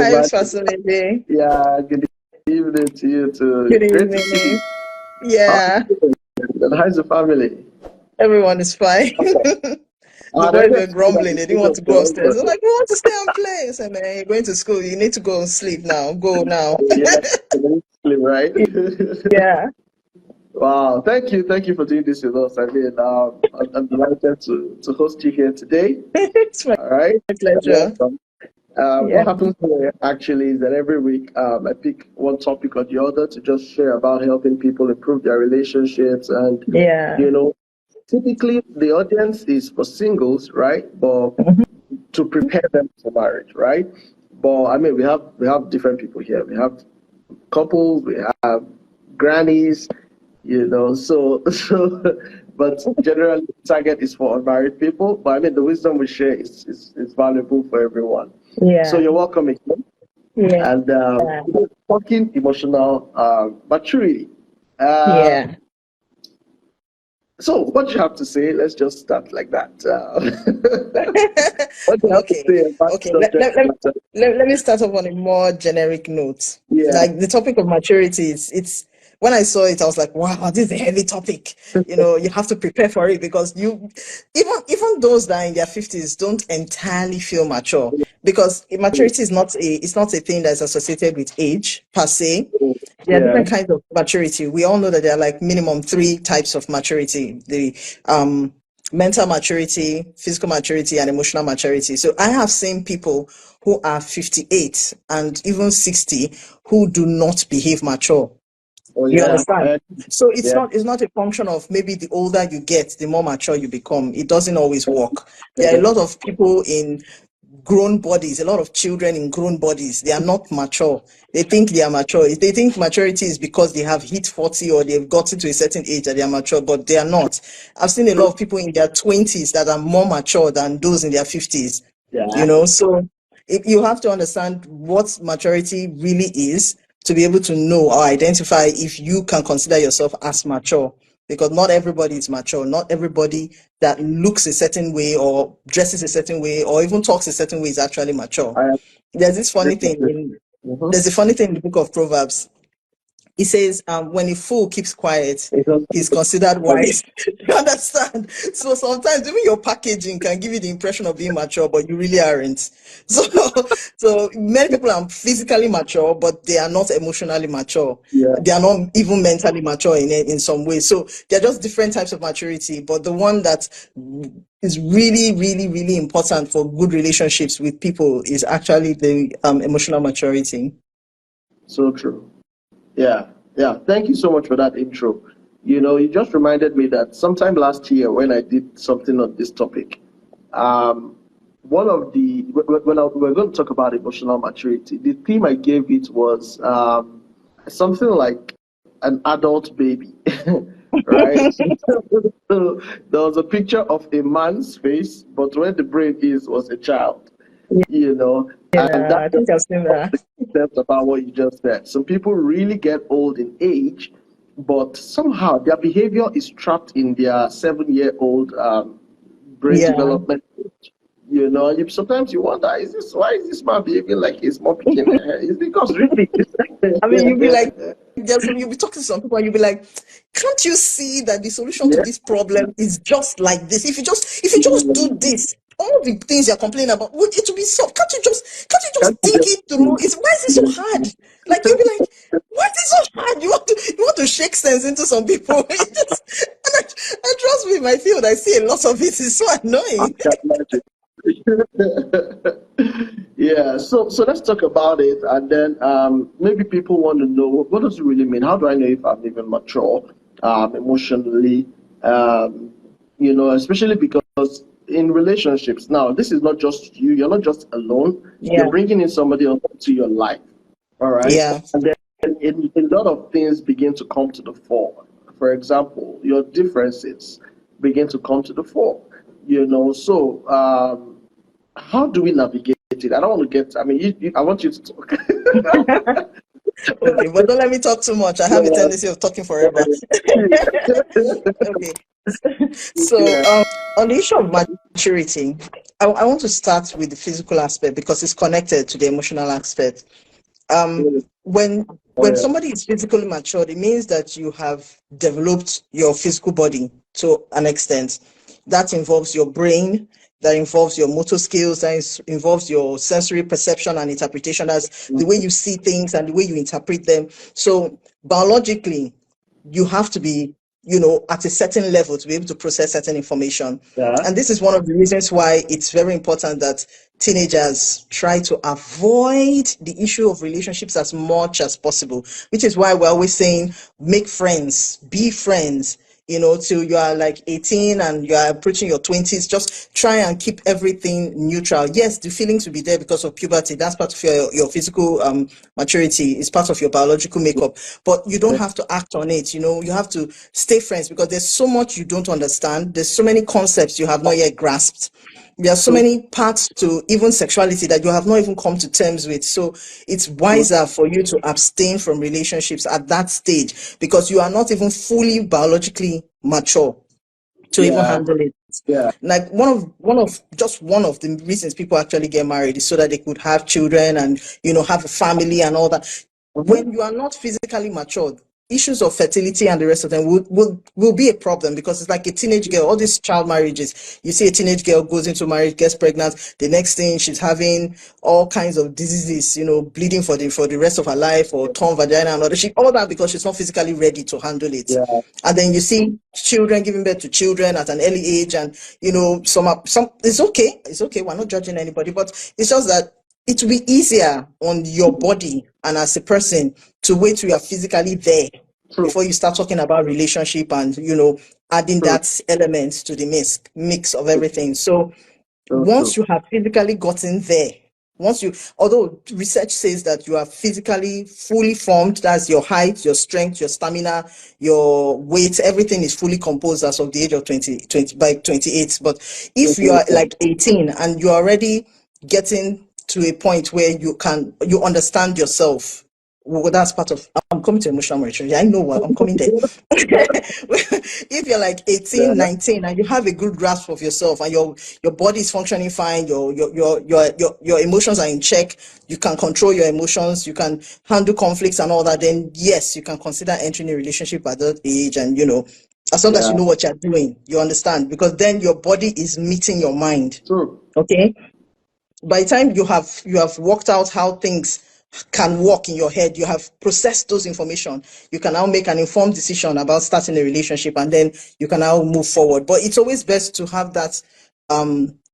Hi, imagine. Fascinating. Yeah, good evening to you too. Good Great to see you. evening. How are Yeah, you doing? And how's the family? everyone is fine. The They're boys were going to school grumbling. and They the didn't want of to go the upstairs. They're like, we want to stay and play. I said, man, you're going to school. You need to go and sleep now. Go now. yeah, basically, right? Yeah. Wow, thank you for doing this with us. I mean, I'm delighted to host you here today. It's my All right, pleasure. welcome. Yeah. What happens here actually is that every week I pick one topic or the other to just share about helping people improve their relationships. And, Yeah. you know, typically the audience is for singles, right? But Mhm. to prepare them for marriage, right? But I mean, we have different people here. We have couples, we have grannies, so but generally the target is for unmarried people. But I mean the wisdom we share is valuable for everyone. So Yeah. you're welcome again. Yeah. And talking emotional maturity. Uh, Yeah. so what do you have to say? Let's just start like that. What do you have to Okay. say about Okay. the subject matter? Let me start off on a more generic note. Yeah. Like the topic of maturity is it's when I saw it, I was like, wow, this is a heavy topic. You have to prepare for it because even those that are in their 50s don't entirely feel mature because maturity is not a thing that's associated with age per se. There are Yeah. different kinds of maturity. We all know that there are like minimum three types of maturity. The mental maturity, physical maturity, and emotional maturity. So I have seen people who are 58 and even 60 who do not behave mature. Oh You yeah. understand? So it's Yeah. not a function of maybe the older you get, the more mature you become. It doesn't always work. There are a lot of people in grown bodies, a lot of children in grown bodies. They are not mature. They think they are mature. They think maturity is because they have hit 40 or they've gotten to a certain age that they are mature, but they are not. I've seen a lot of people in their 20s that are more mature than those in their 50s. Yeah. So you have to understand what maturity really is to be able to know or identify if you can consider yourself as mature, because not everybody is mature. Not everybody that looks a certain way or dresses a certain way or even talks a certain way is actually mature. I There's this agree funny with thing this. in Mhm. there's a funny thing in the book of Proverbs. He says, when a fool keeps quiet, It's just he's considered wise. You understand? So sometimes even your packaging can give you the impression of being mature, but you really aren't. So, so many people are physically mature, but they are not emotionally mature. yeah. They are not even mentally mature in some way. So they're just different types of maturity. But the one that is really, really, really important for good relationships with people is actually the emotional maturity. So true. Yeah, yeah. Thank you so much for that intro. You just reminded me that sometime last year when I did something on this topic, um, one of the we are going to talk about emotional maturity. The theme I gave it was something like an adult baby, right? So there was a picture of a man's face, but where the brain is was a child, and Yeah, that I think I've seen that. concept about what you just said. Some people really get old in age, but somehow their behavior is trapped in their 7-year-old brain Yeah. development. Sometimes you wonder, why is this man behaving like he's more picking? It's because really, I mean, you'll be like, you'll be talking to some people and you'll be like, can't you see that the solution to yeah, this problem is just like this? If you just do this, all the things you're complaining about, it will be solved. Can't you just can't you think just it through? Why is it so hard? Like you'll be like, why is it so hard? You want to shake sense into some people. And trust me, in my field, I see a lot of it. It's so I annoying. can yeah, so let's talk about it, and then maybe people want to know what does it really mean? How do I know if I'm even mature emotionally? Especially because in relationships now, this is not just you. You're not just alone. You're Yeah. bringing in somebody else into your life. All right, Yeah. and then a lot of things begin to come to the fore. For example, your differences begin to come to the fore. So how do we navigate it? I don't want to get. I mean, I want you to talk. Okay, but don't let me talk too much. I have a Yeah. tendency of talking forever. Okay. So, Yeah. on the issue of maturity, I want to start with the physical aspect because it's connected to the emotional aspect. When Oh, when yeah. somebody is physically matured, it means that you have developed your physical body to an extent. That involves your brain, that involves your motor skills, involves your sensory perception and interpretation. That's the way you see things and the way you interpret them. So biologically, you have to be, at a certain level to be able to process certain information. Yeah. And this is one of the reasons why it's very important that teenagers try to avoid the issue of relationships as much as possible, which is why we're always saying make friends, be friends, till you are like 18 and you are approaching your 20s. Just try and keep everything neutral. Yes, the feelings will be there because of puberty. That's part of your physical maturity. It's part of your biological makeup, but you don't have to act on it. You have to stay friends because there's so much you don't understand. There's so many concepts you have not yet grasped. There are so True. many parts to even sexuality that you have not even come to terms with. So it's wiser for you to abstain from relationships at that stage because you are not even fully biologically mature to even Yeah. handle it. Yeah. Like one of the reasons people actually get married is so that they could have children and have a family and all that. Mhm. When you are not physically matured, issues of fertility and the rest of them will be a problem because it's like a teenage girl. All these child marriages, you see a teenage girl goes into marriage, gets pregnant, the next thing she's having all kinds of diseases, bleeding for the rest of her life, or torn vagina and all that because she's not physically ready to handle it. Yeah. And then you see children giving birth to children at an early age, and some it's okay, we're not judging anybody, but it's just that it will be easier on your body and as a person to wait till you are physically there True. before you start talking about relationship and adding True. that element to the mix of everything. So So true. once you have physically gotten there, although research says that you are physically fully formed, that's your height, your strength, your stamina, your weight, everything is fully composed as of the age of 20 by 28. But if you are like 18 and you're already getting to a point where you understand yourself, well, that's part of, I'm coming to emotional maturity. I know what I'm coming there. If you're like 18, Yeah. 19 and you have a good grasp of yourself and your body is functioning fine, your emotions are in check, you can control your emotions, you can handle conflicts and all that, then yes, you can consider entering a relationship at that age. And as long as Yeah. you know what you're doing, you understand, because then your body is meeting your mind. True. Okay, by the time you have worked out how things can work in your head, you have processed those information, you can now make an informed decision about starting a relationship, and then you can now move forward. But it's always best to have that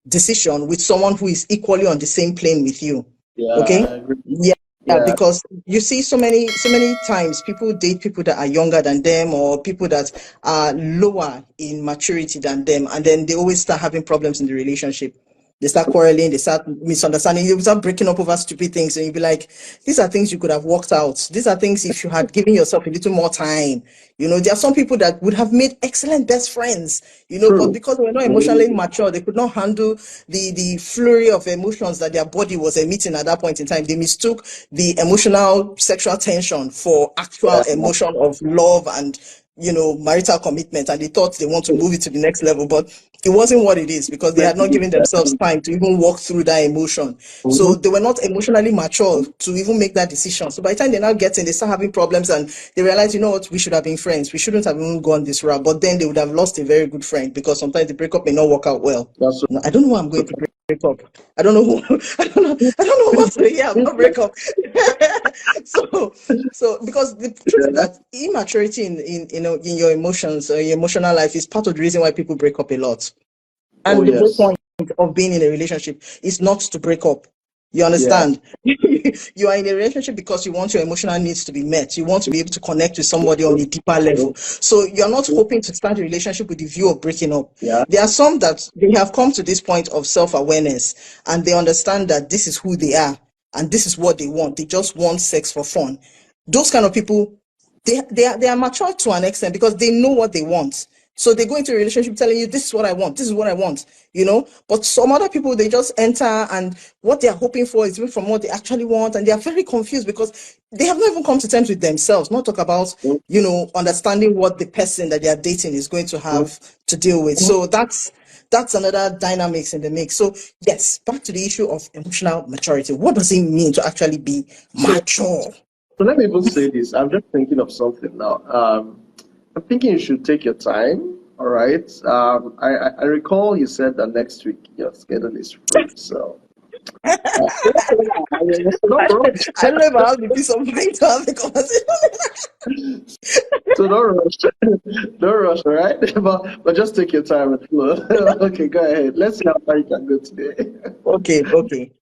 decision with someone who is equally on the same plane with you. Yeah. I Okay. agree. Yeah. Yeah. Because you see so many times people date people that are younger than them, or people that are lower in maturity than them, and then they always start having problems in the relationship. They start quarreling, they start misunderstanding, you start breaking up over stupid things, and you'll be like, these are things you could have worked out. These are things if you had given yourself a little more time. There are some people that would have made excellent best friends, but True. because they were not emotionally mature, they could not handle the flurry of emotions that their body was emitting at that point in time. They mistook the emotional sexual tension for actual Yeah. emotion of love and marital commitment, and they thought they want to move it to the next level, but it wasn't what it is because they had not given themselves time to even walk through that emotion. So Mm-hmm. they were not emotionally mature to even make that decision. So by the time they now get in, they start having problems and they realize, you know what, we should have been friends. We shouldn't have even gone this route. But then they would have lost a very good friend because sometimes the breakup may not work out well. That's so No, I don't know who I'm going to break up. I don't know who. I don't know what to. Yeah, I'm true. not break up. So because the truth is that immaturity in your emotions or your emotional life is part of the reason why people break up a lot. Oh And the whole yes. point of being in a relationship is not to break up. You Yeah. understand? You are in a relationship because you want your emotional needs to be met. You want to be able to connect with somebody on a deeper level. So you're not hoping to start a relationship with the view of breaking up. Yeah. There are some that they have come to this point of self-awareness and they understand that this is who they are and this is what they want. They just want sex for fun. Those kind of people, they are mature to an extent because they know what they want. So they go into a relationship telling you, this is what I want, this is what I want. But some other people, they just enter and what they are hoping for is different from what they actually want. And they are very confused because they have not even come to terms with themselves, not talk about, understanding what the person that they are dating is going to have to deal with. So that's another dynamics in the mix. So yes, back to the issue of emotional maturity. What does it mean to actually be So, mature? so let me even say this. I'm just thinking of something now. I'm thinking you should take your time. All right. I recall you said that next week your schedule is free. So don't I, rush. I don't know if I have the peace of mind to have the conversation. So don't rush. Don't rush. All right. But just take your time and flow. Okay, go ahead. Let's see how far you can go today. Okay.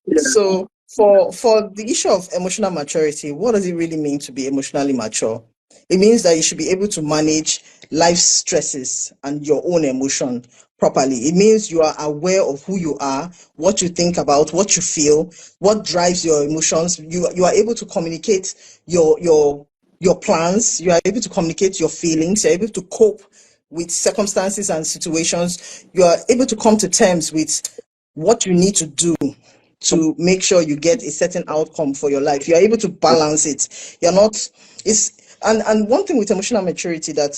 Yeah. So for the issue of emotional maturity, what does it really mean to be emotionally mature? It means that you should be able to manage life stresses and your own emotion properly. It means you are aware of who you are, what you think about, what you feel, what drives your emotions. You are able to communicate your plans. You are able to communicate your feelings. You're able to cope with circumstances and situations. You are able to come to terms with what you need to do to make sure you get a certain outcome for your life. You're able to balance it. You're not it's and one thing with emotional maturity that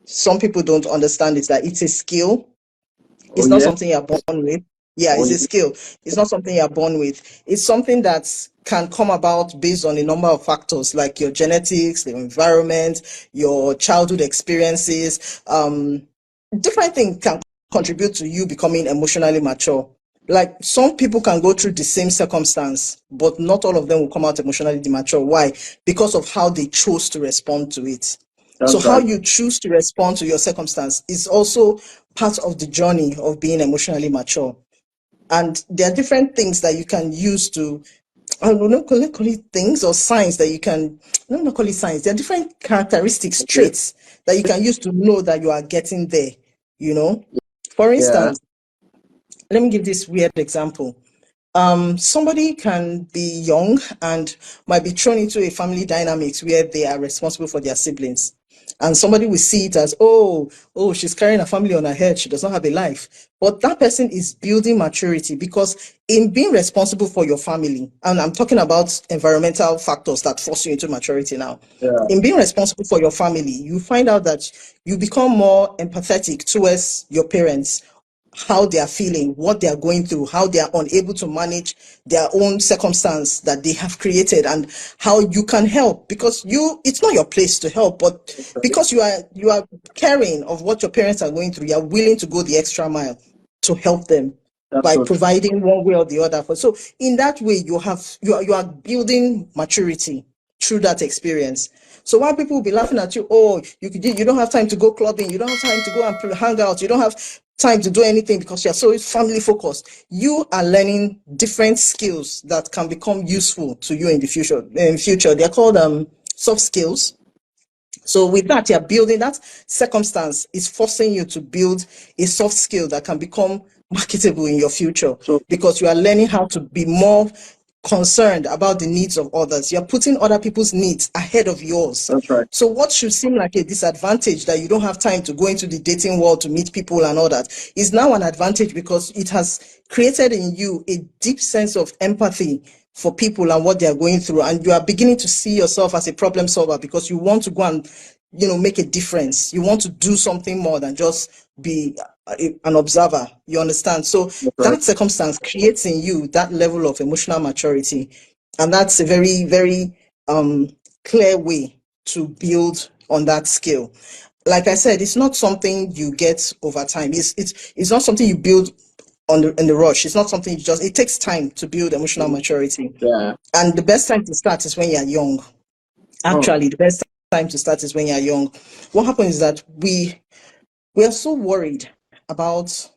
some people don't understand is that it's a skill. Oh It's not yeah. something you're born with. Yeah, Oh it's yeah. a skill. It's not something you're born with. It's something that can come about based on a number of factors like your genetics, the environment, your childhood experiences. Different things can contribute to you becoming emotionally mature. Like some people can go through the same circumstance, but not all of them will come out emotionally mature. Why? Because of how they chose to respond to it. So That's how right. you choose to respond to your circumstance is also part of the journey of being emotionally mature. And there are different things that you can use to, I don't know, call it things or signs that you can, I don't know, call it signs. There are different characteristics, Yeah. traits that you can use to know that you are getting there, you know. For Yeah. instance, let me give this weird example. Somebody can be young and might be thrown into a family dynamics where they are responsible for their siblings. And somebody will see it as, she's carrying a family on her head. She does not have a life. But that person is building maturity because in being responsible for your family, and I'm talking about environmental factors that force you into maturity now. Yeah. In being responsible for your family, you find out that you become more empathetic towards your parents, how they are feeling, what they are going through, how they are unable to manage their own circumstance that they have created, and how you can help because it's not your place to help, but because you are caring of what your parents are going through, you are willing to go the extra mile to help them That's by so true. providing one way or the other. So in that way, you are building maturity through that experience. So while people will be laughing at you, you don't have time to go clubbing, you don't have time to go and hang out, you don't have time to do anything because you're so family focused. You are learning different skills that can become useful to you in the future. They're called soft skills. So with that, you're building that circumstance is forcing you to build a soft skill that can become marketable in your future So because you are learning how to be more concerned about the needs of others. You're putting other people's needs ahead of yours. that's right. So what should seem like a disadvantage that you don't have time to go into the dating world to meet people and all that is now an advantage because it has created in you a deep sense of empathy for people and what they are going through, and you are beginning to see yourself as a problem solver because you want to go and make a difference. You want to do something more than just be an observer. You understand? So That's right. that circumstance creates in you that level of emotional maturity, and that's a very very clear way to build on that skill. Like I said, it's not something you get over time. It's not something you build in the rush. It's not something it takes time to build emotional maturity. Yeah. And the best time to start is when you're young. Oh. Actually, the best time to start is when you're young. What happens is that we are so worried about,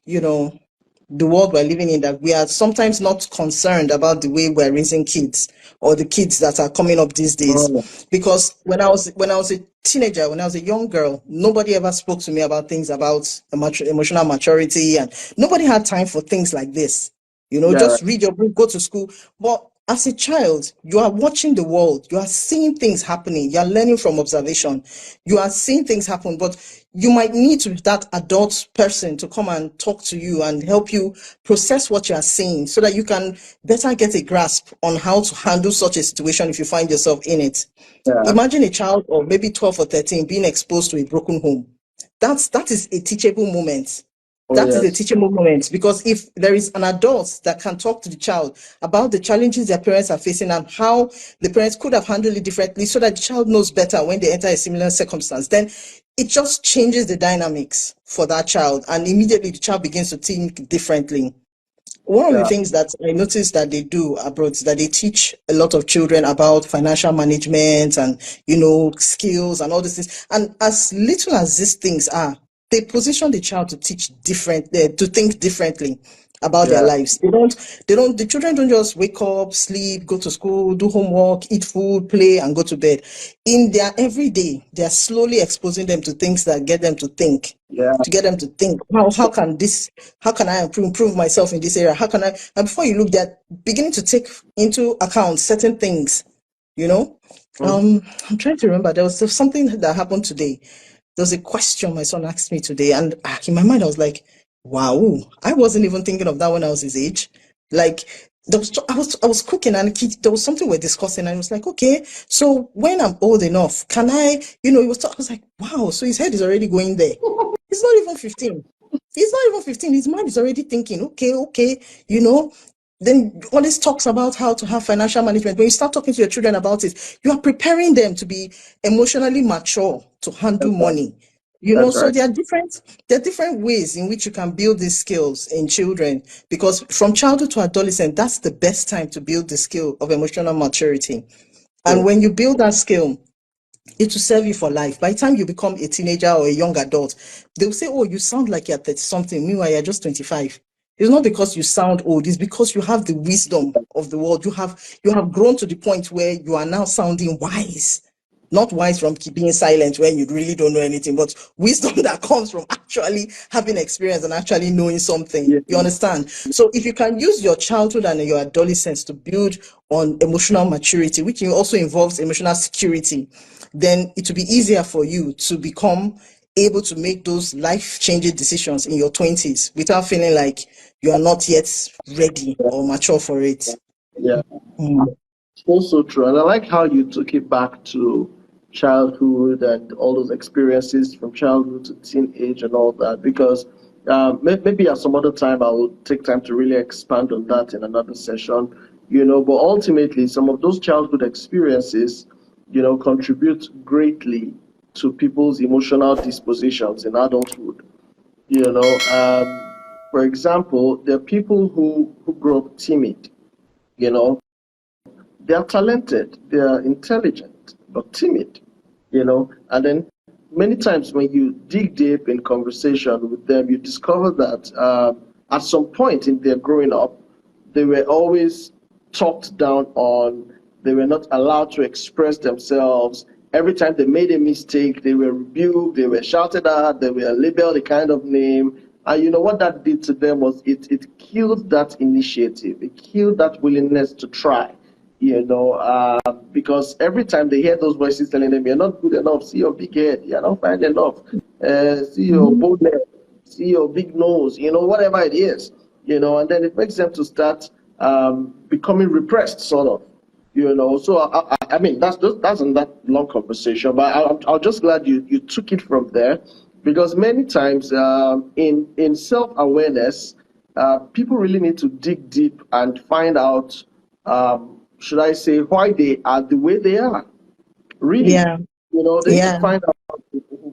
the world we're living in, that we are sometimes not concerned about the way we're raising kids or the kids that are coming up these Oh. days. Because when I was a teenager, when I was a young girl, nobody ever spoke to me about things about emotional maturity, and nobody had time for things like this. Yeah. Right. Just read your book, go to school. But as a child, you are watching the world, you are seeing things happening, you are learning from observation, you are seeing things happen, but you might need that adult person to come and talk to you and help you process what you are seeing so that you can better get a grasp on how to handle such a situation if you find yourself in it. Yeah. Imagine a child of maybe 12 or 13 being exposed to a broken home. That is a teachable moment. That is a yes. teachable moment, because if there is an adult that can talk to the child about the challenges their parents are facing and how the parents could have handled it differently so that the child knows better when they enter a similar circumstance, then it just changes the dynamics for that child. And immediately the child begins to think differently. One of the Yeah. things that I noticed that they do abroad is that they teach a lot of children about financial management and, skills and all these things. And as little as these things are, they position the child to to think differently about their Yeah. lives. The children don't just wake up, sleep, go to school, do homework, eat food, play, and go to bed. In their everyday, they are slowly exposing them to things that get them to think, Yeah. how can I improve myself in this area? How can I, and before you look, they're beginning to take into account certain things, you know? Mhm. I'm trying to remember. There was something that happened today. There was a question my son asked me today, and in my mind, I was like, wow, I wasn't even thinking of that when I was his age. Like, I was cooking, and there was something we're discussing, and I was like, okay, so when I'm old enough, can I, I was like, wow, so his head is already going there. He's not even 15. He's not even 15. His mind is already thinking, okay, you know. Then all this talks about how to have financial management. When you start talking to your children about it, you are preparing them to be emotionally mature to handle That's right. money. That's So right. there are different ways in which you can build these skills in children, because from childhood to adolescent, that's the best time to build the skill of emotional maturity. And True. when you build that skill, it will serve you for life. By the time you become a teenager or a young adult, they'll say, oh, you sound like you're 30 something. Meanwhile, you're just 25. It's not because you sound old, it's because you have the wisdom of the world. You have grown to the point where you are now sounding wise. Not wise from being silent when you really don't know anything, but wisdom that comes from actually having experience and actually knowing something. Yeah. You understand? So if you can use your childhood and your adolescence to build on emotional maturity, which also involves emotional security, then it will be easier for you to become able to make those life-changing decisions in your 20s without feeling like you are not yet ready or mature for it. Yeah. Mm. Also true. And I like how you took it back to childhood and all those experiences from childhood to teenage and all that, because maybe at some other time I will take time to really expand on that in another session, but ultimately some of those childhood experiences, contribute greatly to people's emotional dispositions in adulthood. For example, there are people who grow up timid, you know, they are talented, they are intelligent, but timid, And then many times when you dig deep in conversation with them, you discover that at some point in their growing up, they were always talked down on, they were not allowed to express themselves. Every time they made a mistake, they were rebuked, they were shouted at, they were labeled a kind of name. And what that did to them was it killed that initiative, it killed that willingness to try because every time they hear those voices telling them, you're not good enough, see your big head, you're not fine enough, see your Mhm. boldness, see your big nose, whatever it is, and then it makes them to start becoming repressed, sort of. So I mean that's in that long conversation, but I'm just glad you took it from there, because many times in self-awareness, people really need to dig deep and find out, should I say, why they are the way they are. Really, Yeah, they need to yeah, find out,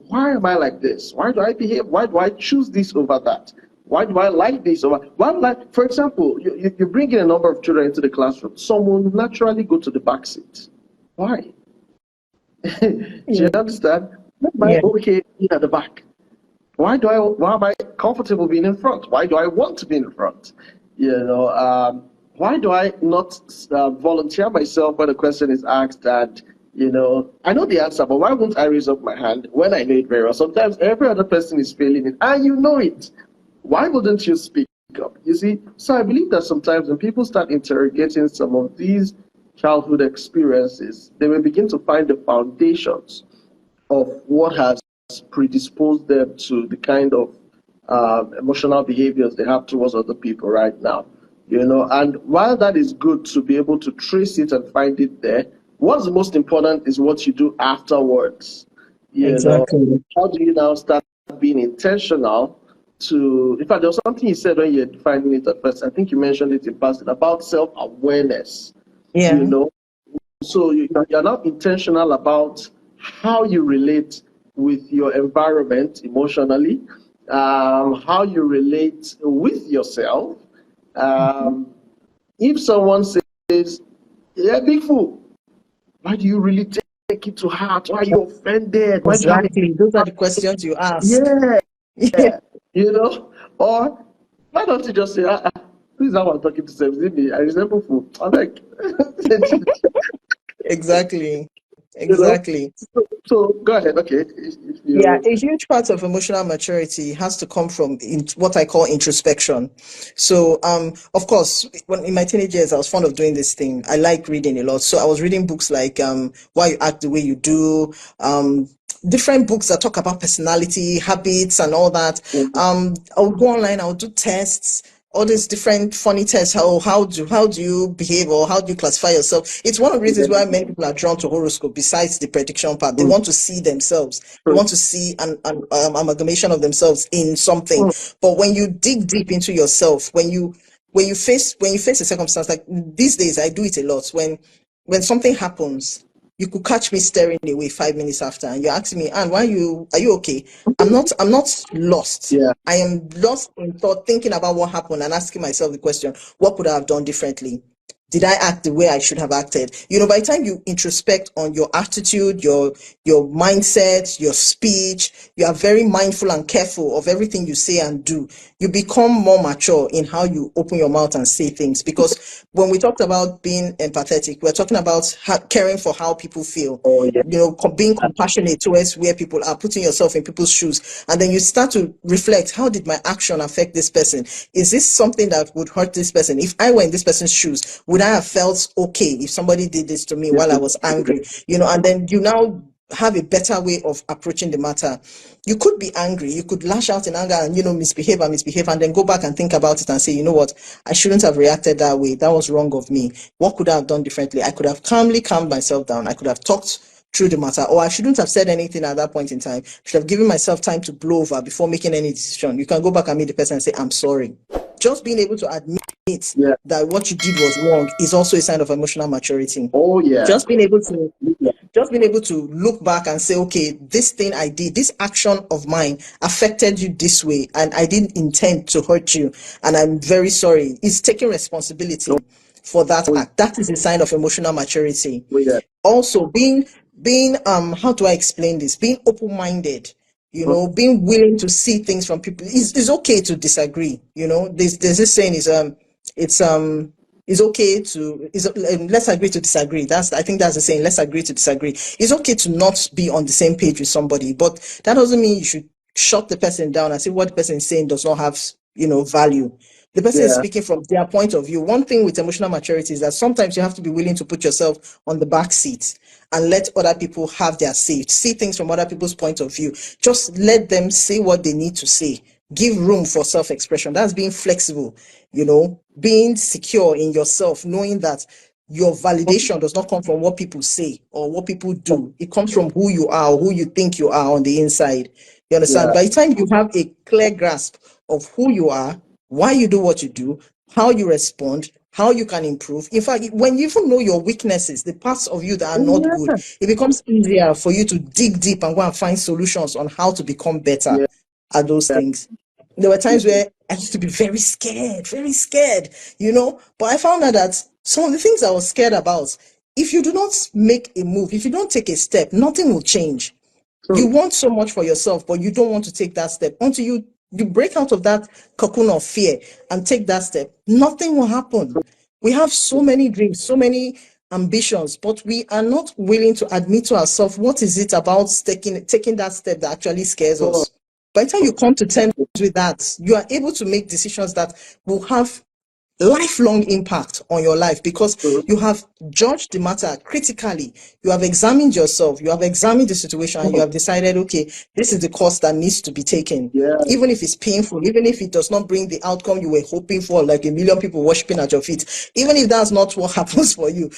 why am I like this? Why do I behave? Why do I choose this over that? Why do I like this over? Why like, for example, you bring in a number of children into the classroom. Some will naturally go to the back seat. Why? Do you yeah, understand? Why am yeah, I okay being at the back? Why am I comfortable being in front? Why do I want to be in front? Why do I not volunteer myself when a question is asked, and I know the answer, but why won't I raise up my hand when I know it very well? Sometimes every other person is failing it and you know it. Why wouldn't you speak up? You see, so I believe that sometimes when people start interrogating some of these childhood experiences, they will begin to find the foundations of what has predisposed them to the kind of emotional behaviors they have towards other people right now. And while that is good to be able to trace it and find it there, what's most important is what you do afterwards. You know, exactly. how do you now start being intentional to, in fact, there was something you said when you were defining it at first. I think you mentioned it in passing about self awareness, you Yeah. know. So you're now intentional about how you relate with your environment emotionally, how you relate with yourself. Um, if someone says, "Yeah, big fool," why do you really take it to heart? Why are you offended? Why do you have Exactly. Those are the questions you ask. yeah, Yeah. you know? Or why don't you just say, this is how I'm talking to self, is it me? I resemble food. I'm like, Exactly. you know? Exactly. So go ahead. Okay. If Yeah, you, a huge part of emotional maturity has to come from what I call introspection. So, of course, when in my teenage years, I was fond of doing this thing. I like reading a lot. So I was reading books like Why You Act the Way You Do, different books that talk about personality, habits, and all that. I would go online, I would do tests, all these different funny tests. How do you behave, or how do you classify yourself? It's one of the reasons why many people are drawn to horoscope. Besides the prediction part, they want to see themselves. They want to see an amalgamation of themselves in something. But when you dig deep into yourself, when you face a circumstance like these days, I do it a lot. When something happens, you could catch me staring away 5 minutes after, and you're asking me, "And why are you okay?" I'm not lost. yeah, I am lost in thought, thinking about what happened and asking myself the question, what could I have done differently? Did I act the way I should have acted? By the time you introspect on your attitude, your mindset, your speech, you are very mindful and careful of everything you say and do. You become more mature in how you open your mouth and say things. Because when we talked about being empathetic, we're talking about caring for how people feel. oh, yeah, Being compassionate towards where people are, putting yourself in people's shoes, and then you start to reflect: how did my action affect this person? Is this something that would hurt this person? If I were in this person's shoes, would I have felt okay if somebody did this to me while I was angry? And then you now have a better way of approaching the matter. You could be angry, you could lash out in anger and misbehave, and then go back and think about it and say, you know what, I shouldn't have reacted that way. That was wrong of me. What could I have done differently? I could have calmly calmed myself down. I could have talked through the matter, or I shouldn't have said anything at that point in time. I should have given myself time to blow over before making any decision. You can go back and meet the person and say, I'm sorry. Just being able to admit yeah, that what you did was wrong is also a sign of emotional maturity. oh, yeah, just being able to just being able to look back and say, okay, this thing I did, this action of mine affected you this way, and I didn't intend to hurt you, and I'm very sorry. It's taking responsibility for that oh, act. That is a sign of emotional maturity. yeah, Also, being how do I explain this? Being open-minded, being willing to see things from people. Is okay to disagree. There's this saying is it's it's okay to let's agree to disagree. I think that's the saying. Let's agree to disagree. It's okay to not be on the same page with somebody, but that doesn't mean you should shut the person down and say what the person is saying does not have value. The person is yeah, speaking from their point of view. One thing with emotional maturity is that sometimes you have to be willing to put yourself on the back seat and let other people have their say, see things from other people's point of view. Just let them say what they need to say. Give room for self-expression. That's being flexible, being secure in yourself, knowing that your validation does not come from what people say or what people do. It comes from who you are or who you think you are on the inside. You understand? yeah, By the time you have a clear grasp of who you are, why you do what you do, how you respond, how you can improve. In fact, when you even know your weaknesses, the parts of you that are not good, yeah, it becomes easier for you to dig deep and go and find solutions on how to become better yeah, at those things. There were times where I used to be very scared, but I found out that some of the things I was scared about, if you do not make a move, if you don't take a step, nothing will change. You true, want so much for yourself, but you don't want to take that step until you break out of that cocoon of fear and take that step. Nothing will happen. We have so many dreams, so many ambitions, but we are not willing to admit to ourselves what is it about taking that step that actually scares true, us. By the time you come to terms with that, you are able to make decisions that will have lifelong impact on your life because true, you have judged the matter critically. You have examined yourself, you have examined the situation, and you have decided, okay, this is the course that needs to be taken. yeah, Even if it's painful, even if it does not bring the outcome you were hoping for, like a million people worshiping at your feet, even if that's not what happens for you,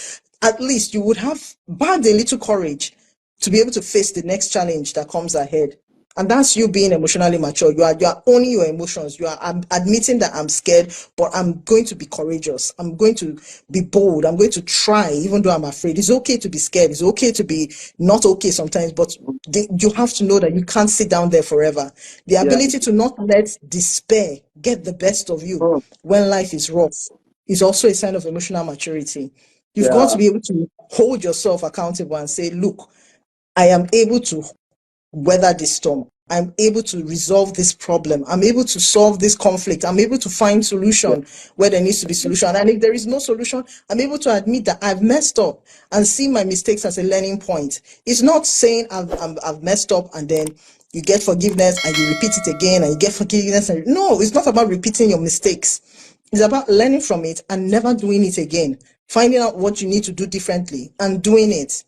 at least you would have bagged a little courage to be able to face the next challenge that comes ahead. And that's you being emotionally mature. You are owning your emotions. You are admitting that I'm scared, but I'm going to be courageous. I'm going to be bold. I'm going to try, even though I'm afraid. It's okay to be scared. It's okay to be not okay sometimes, but you have to know that you can't sit down there forever. The Yeah. ability to not let despair get the best of you Mm. when life is rough is also a sign of emotional maturity. You've got to Yeah. be able to hold yourself accountable and say, look, I am able to weather this storm. I'm able to resolve this problem. I'm able to solve this conflict. I'm able to find Yeah. solution where there needs to be solution. And if there is no solution, I'm able to admit that I've messed up and see my mistakes as a learning point. It's not saying I've messed up and then you get forgiveness and you repeat it again and you get forgiveness. No, it's not about repeating your mistakes. It's about learning from it and never doing it again. Finding out what you need to do differently and doing it.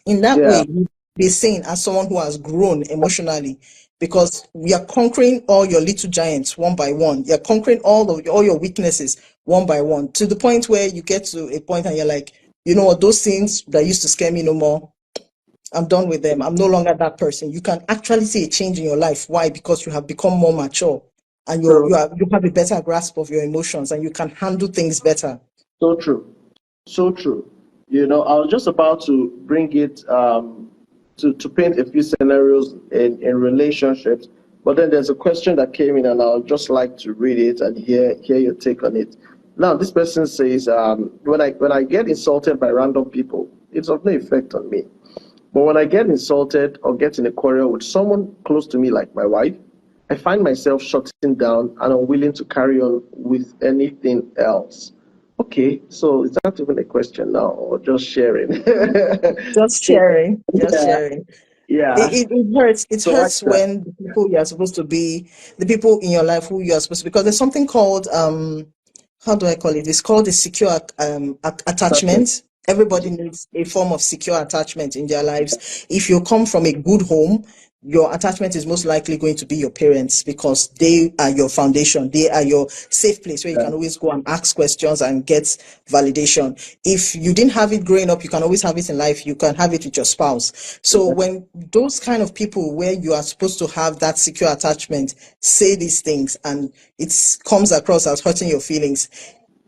In that Yeah. way, you be seen as someone who has grown emotionally, because we are conquering all your little giants one by one. You're conquering all your weaknesses one by one, to the point where you get to a point and you're like, you know what, those things that used to scare me no more. I'm done with them. I'm no longer that person. You can actually see a change in your life. Why? Because you have become more mature and True. you have a better grasp of your emotions and you can handle things better. So true. So true. I was just about to bring it to paint a few scenarios in relationships, but then there's a question that came in, and I'll just like to read it and hear your take on it. Now, this person says, when I get insulted by random people, it's of no effect on me. But when I get insulted or get in a quarrel with someone close to me, like my wife, I find myself shutting down and unwilling to carry on with anything else. Okay, so is that even a question now or just sharing? Just sharing, just Yeah, sharing. yeah. It hurts. It So what's hurts that? when the people you are supposed to be, the people in your life who you are supposed to, because there's something called how do I call it? It's called a secure Attachment. attachment. Everybody needs a form of secure attachment in their lives. If you come from a good home, your attachment is most likely going to be your parents, because they are your foundation. They are your safe place where you Yeah. can always go and ask questions and get validation. If you didn't have it growing up, you can always have it in life. You can have it with your spouse. So when those kind of people where you are supposed to have that secure attachment say these things and it comes across as hurting your feelings,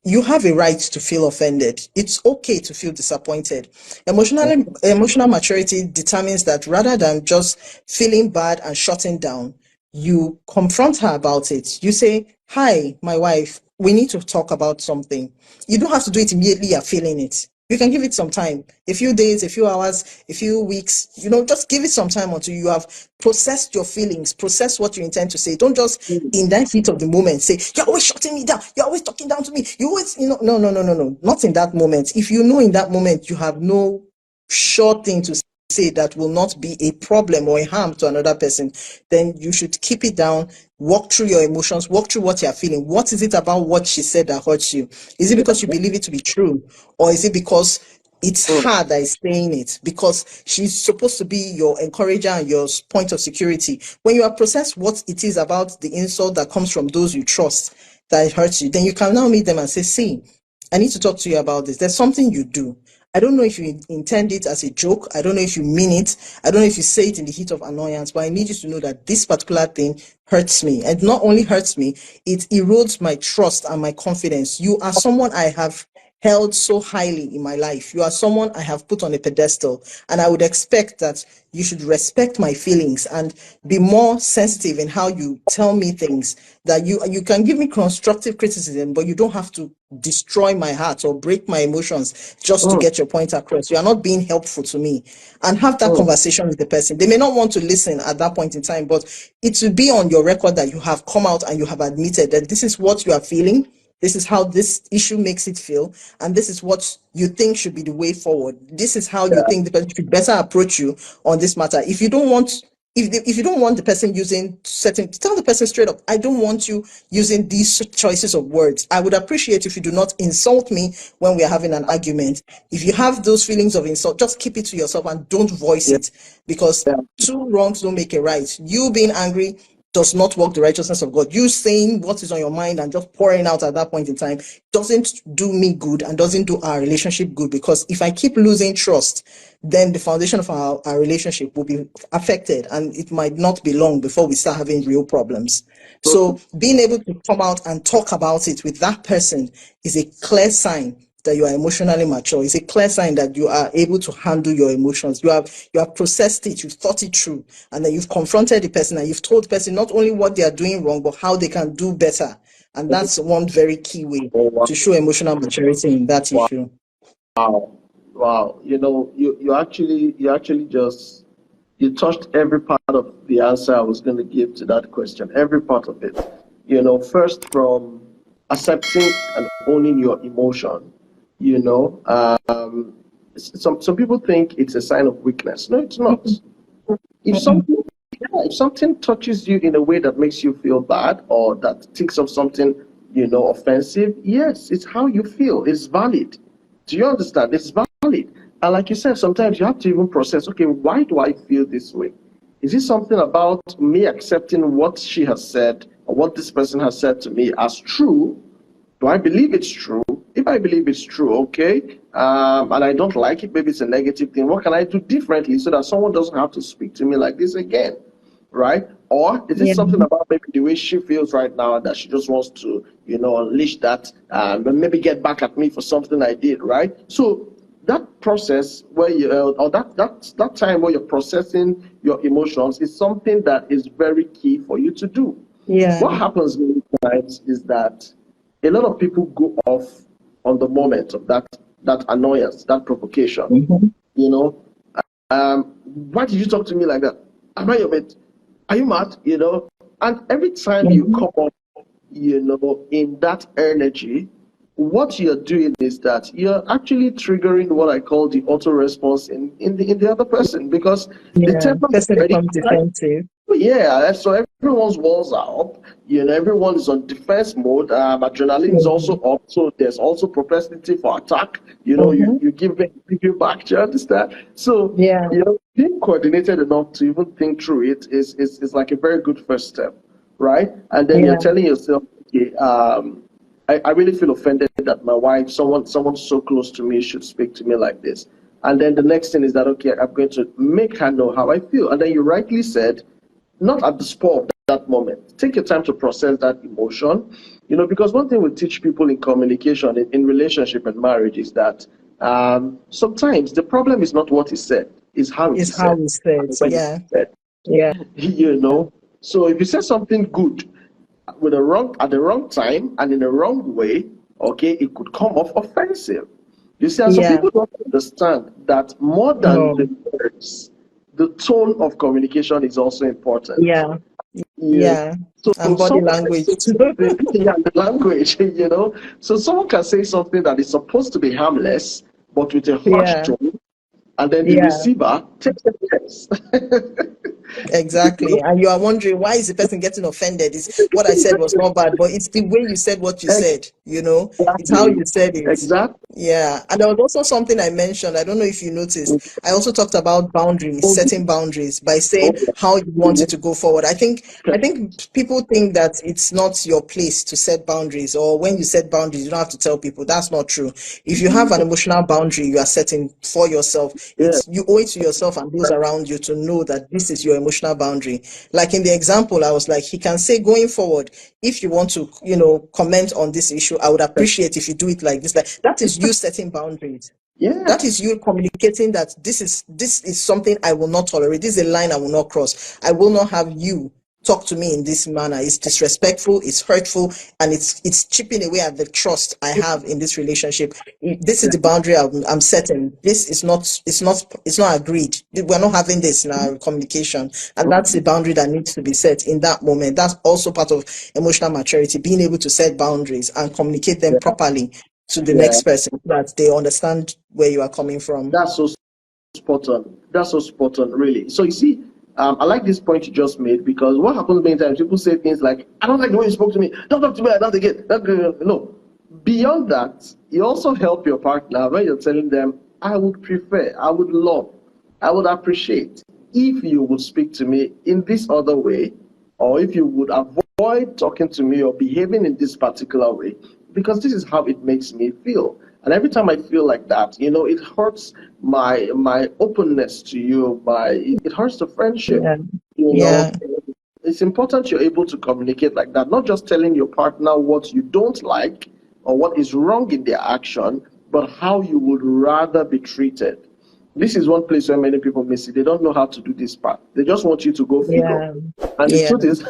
you have a right to feel offended. It's okay to feel disappointed. Emotional maturity determines that rather than just feeling bad and shutting down, you confront her about it. You say, "Hi, my wife, we need to talk about something." You don't have to do it immediately you're feeling it. You can give it some time, a few days, a few hours, a few weeks, just give it some time until you have processed your feelings, process what you intend to say. Don't just in that heat of the moment say, "You're always shutting me down, you're always talking down to me, you always," no, no, no, no, no, not in that moment. If you know in that moment you have no sure thing to say that will not be a problem or a harm to another person, then you should keep it down, walk through your emotions, walk through what you're feeling. What is it about what she said that hurts you? Is it because you believe it to be true? Or is it because it's Mm, her that is saying it? Because she's supposed to be your encourager and your point of security. When you have processed what it is about the insult that comes from those you trust that it hurts you, then you can now meet them and say, "See, I need to talk to you about this. There's something you do. I don't know if you intend it as a joke. I don't know if you mean it. I don't know if you say it in the heat of annoyance, but I need you to know that this particular thing hurts me. And not only hurts me, it erodes my trust and my confidence. You are someone I have held so highly in my life. You are someone I have put on a pedestal, and I would expect that you should respect my feelings and be more sensitive in how you tell me things. That you can give me constructive criticism, but you don't have to destroy my heart or break my emotions just to mm, get your point across. You are not being helpful to me." And have that mm. conversation with the person. They may not want to listen at that point in time, but it will be on your record that you have come out and you have admitted that this is what you are feeling, this is how this issue makes it feel, and this is what you think should be the way forward. This is how you Yeah. think the person should better approach you on this matter. If you don't want, if you don't want the person using certain, tell the person straight up, "I don't want you using these choices of words. I would appreciate if you do not insult me when we are having an argument." If you have those feelings of insult, just keep it to yourself and don't voice Yeah. it, because Yeah. two wrongs don't make a right. You being angry does not work the righteousness of God. You saying what is on your mind and just pouring out at that point in time doesn't do me good and doesn't do our relationship good, because if I keep losing trust, then the foundation of our relationship will be affected, and it might not be long before we start having real problems. So being able to come out and talk about it with that person is a clear sign that you are emotionally mature. It's a clear sign that you are able to handle your emotions. You have processed it, you've thought it through, and then you've confronted the person and you've told the person not only what they are doing wrong, but how they can do better. And that's one very key way to show emotional maturity in that issue. Wow, wow. You actually just you touched every part of the answer I was going to give to that question. Every part of it. First from accepting and owning your emotion. You know, some people think it's a sign of weakness. No, it's not. If something, yeah, if something touches you in a way that makes you feel bad or that thinks of something, offensive, yes, it's how you feel. It's valid. Do you understand? It's valid. And like you said, sometimes you have to even process, okay, why do I feel this way? Is it something about me accepting what she has said or what this person has said to me as true? Do I believe it's true? If I believe it's true, okay, and I don't like it, maybe it's a negative thing. What can I do differently so that someone doesn't have to speak to me like this again, right? Or is it Yeah. something about maybe the way she feels right now that she just wants to, unleash that and maybe get back at me for something I did, right? So that process where or that time where you're processing your emotions is something that is very key for you to do. Yeah. What happens many times is that a lot of people go off on the moment of that annoyance, that provocation. You know, why did you talk to me like that? Am I your mate? Are you mad? And every time you come up, in that energy, what you're doing is that you're actually triggering what I call the auto response in the other person, because the Yeah. temper is Person already becomes high. defensive. Yeah, so everyone's walls are up. Everyone is on defense mode. Adrenaline is also up, so there's also propensity for attack. You give you back. Do you understand? So Yeah. being coordinated enough to even think through it is like a very good first step, right? And then you're Yeah. telling yourself, okay, I really feel offended that my wife, someone so close to me, should speak to me like this. And then the next thing is that, okay, I'm going to make her know how I feel. And then you rightly said, not at the spur of that moment. Take your time to process that emotion. Because one thing we teach people in communication, in relationship and marriage, is that sometimes the problem is not what is said, is how it Is is how said, we said. when it Yeah. is said. Yeah. So if you say something good at the wrong time and in the wrong way, okay, it could come off offensive. You see, and some Yeah. people don't understand that more than No. the words, the tone of communication is also important. Yeah. Yeah. Yeah. So And body someone can language say too. something, yeah, the language. So someone can say something that is supposed to be harmless, but with a harsh Yeah. tone, and then the Yeah. receiver takes offense. Exactly. And you are wondering, why is the person getting offended? Is what I said was not bad, but it's the way you said what you said. It's how Exactly. you said it. Exactly. Yeah. And there was also something I mentioned. I don't know if you noticed. I also talked about boundaries, setting boundaries by saying how you want it to go forward. I think people think that it's not your place to set boundaries, or when you set boundaries, you don't have to tell people. That's not true. If you have an emotional boundary you are setting for yourself, Yeah. you owe it to yourself and those around you to know that this is your emotional boundary. Like in the example, I was like, he can say, going forward, if you want to, comment on this issue, I would appreciate if you do it like this. Like, that is you setting boundaries. That Yeah. is you communicating that this is something I will not tolerate. This is a line I will not cross. I will not have you talk to me in this manner. It's disrespectful, it's hurtful, and it's chipping away at the trust I have in this relationship. This is the boundary I'm setting. This is not it's not agreed. We're not having this in our communication, and that's the boundary that needs to be set in that moment. That's also part of emotional maturity, being able to set boundaries and communicate them Yeah. properly to the Yeah. next person so that they understand where you are coming from. That's so spot on. That's so spot on, really. So you see, I like this point you just made, because what happens many times, people say things like, "I don't like the way you spoke to me. Don't talk to me like that again." No. Beyond that, you also help your partner when you're telling them, "I would prefer, I would love, I would appreciate if you would speak to me in this other way." or if you would avoid talking to me or behaving in this particular way, because this is how it makes me feel. And every time I feel like that, it hurts my openness to you. It hurts the friendship. Yeah. You know, Yeah. it's important you're able to communicate like that, not just telling your partner what you don't like or what is wrong in their action, but how you would rather be treated. This is one place where many people miss it. They don't know how to do this part. They just want you to go figure. Yeah. And the Yeah. truth is,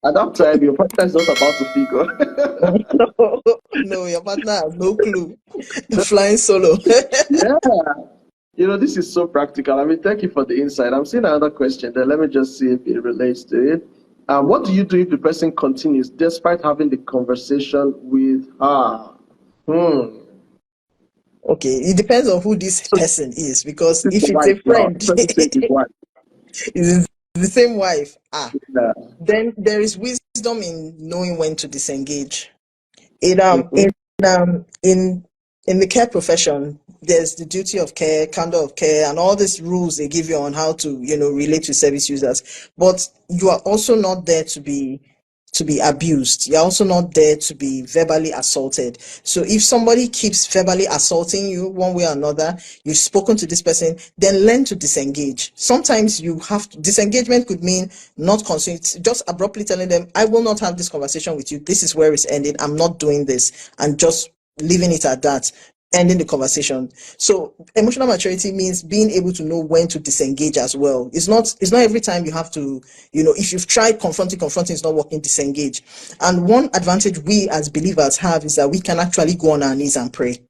at that time, your partner is not about to figure. No, no, your partner has no clue. Flying solo. Yeah. This is so practical. I mean, thank you for the insight. I'm seeing another question there. Let me just see if it relates to it. What do you do if the person continues despite having the conversation with her? Hmm. Okay, it depends on who this So person is, because this is if the it's wife a now. friend, The person says his wife. it's the same wife. Yeah. Then there is wisdom in knowing when to disengage. In Mhm. in the care profession, there's the duty of care, candor of care, and all these rules they give you on how to, relate to service users. But you are also not there to be abused. You're also not there to be verbally assaulted. So if somebody keeps verbally assaulting you one way or another, you've spoken to this person, then learn to disengage. Sometimes disengagement could mean not consent, just abruptly telling them, I will not have this conversation with you. This is where it's ending. I'm not doing this, and just leaving it at that, ending the conversation. So emotional maturity means being able to know when to disengage as well. It's not every time you have to, if you've tried confronting is not working, disengage. And one advantage we as believers have is that we can actually go on our knees and pray.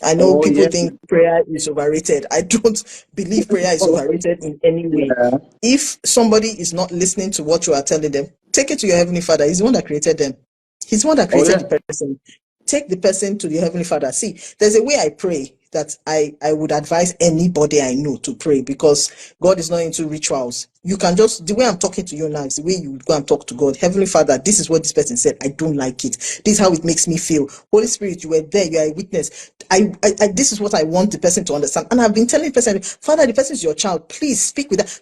I know Oh, people yeah. think prayer is overrated. I don't believe prayer is overrated in any way. Yeah. If somebody is not listening to what you are telling them, take it to your Heavenly Father. He's the one that created them. He's the one that Oh, created yeah. the person. Take the person to the Heavenly Father. See, there's a way I pray that I would advise anybody I know to pray, because God is not into rituals. You can just, the way I'm talking to you now is the way you would go and talk to God. Heavenly Father, this is what this person said. I don't like it. This is how it makes me feel. Holy Spirit, you were there. You are a witness. This is what I want the person to understand. And I've been telling the person, Father, the person is your child. Please speak with that.